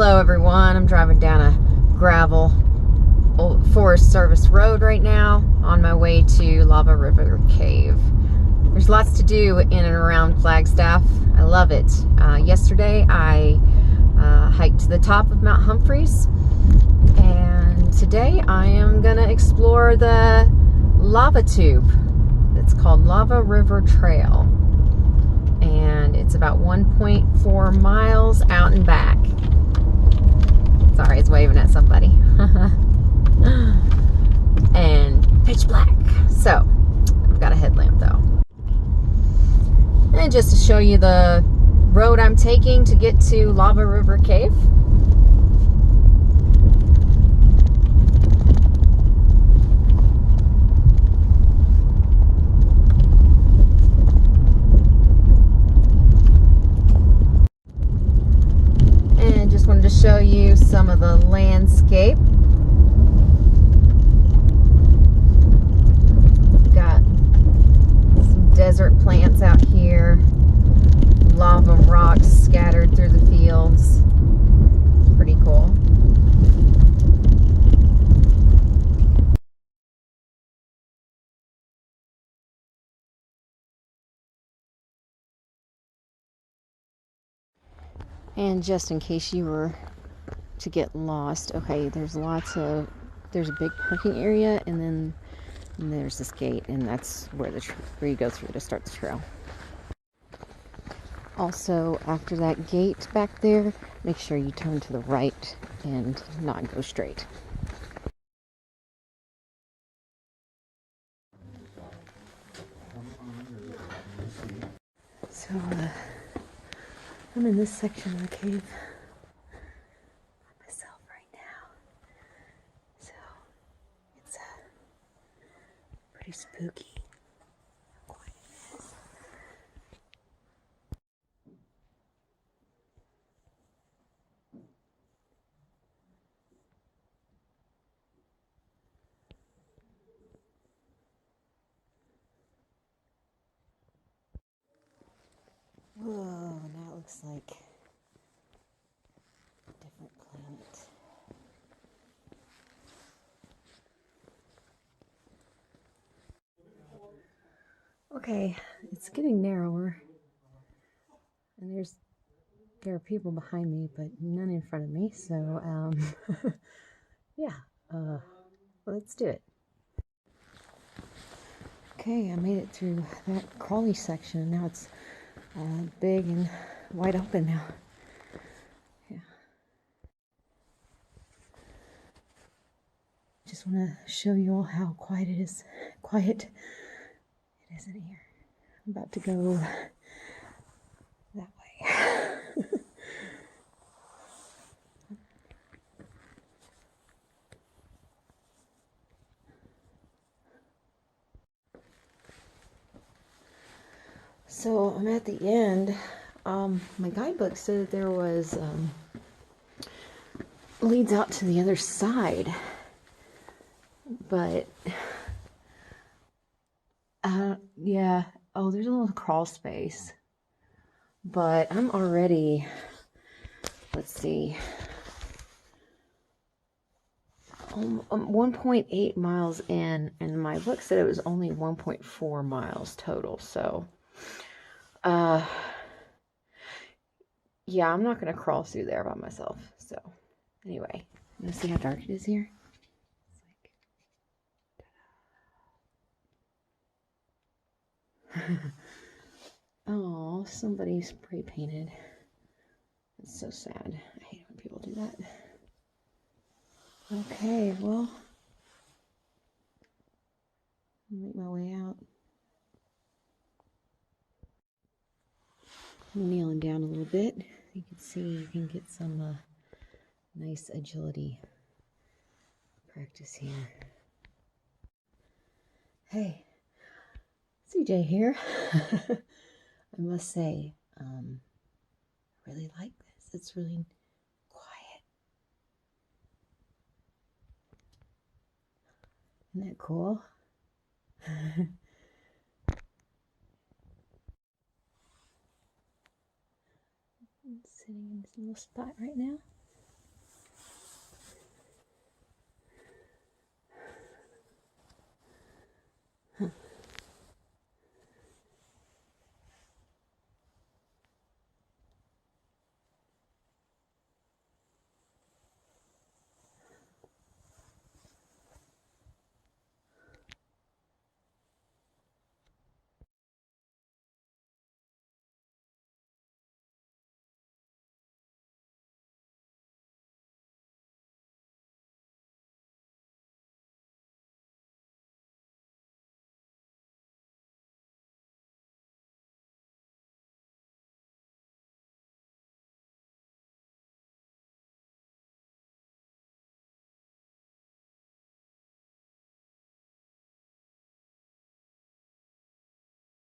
Hello everyone, I'm driving down a gravel old Forest Service road right now on my way to Lava River Cave. There's lots to do in and around Flagstaff. I love it. Yesterday I hiked to the top of Mount Humphreys, and today I am gonna explore the lava tube. It's called Lava River Trail, and it's about 1.4 miles out and back. Sorry, it's waving at somebody. And pitch black. So, I've got a headlamp though. And just to show you the road I'm taking to get to Lava River Cave. And just wanted to show you some of the landscape. Got some desert plants out here, lava rocks scattered through the fields. Pretty cool. And just in case you were to get lost, okay, there's a big parking area, and then there's this gate, and that's where you go through to start the trail. Also, after that gate back there, make sure you turn to the right and not go straight. So, I'm in this section of the cave by myself right now. So, it's pretty spooky. How quiet it is. Whoa, now it looks like a different planet. Okay, it's getting narrower, and there are people behind me, but none in front of me, so yeah, let's do it. Okay, I made it through that crawly section. Now it's big and wide open now. Yeah. Just want to show you all how quiet it is. Quiet it is in here. I'm about to go that way. So I'm at the end. My guidebook said that there was leads out to the other side, but yeah. Oh, there's a little crawl space, but I'm already, let's see, 1.8 miles in, and my book said it was only 1.4 miles total. So yeah, I'm not gonna crawl through there by myself. So anyway, you see how dark it is here? It's like oh, somebody spray painted. It's so sad. I hate when people do that. Okay, well, I'll make my way out. I'm kneeling down a little bit. You can see you can get some nice agility practice here. Hey, CJ here. I must say, I really like this. It's really quiet. Isn't that cool? I'm sitting in this little spot right now.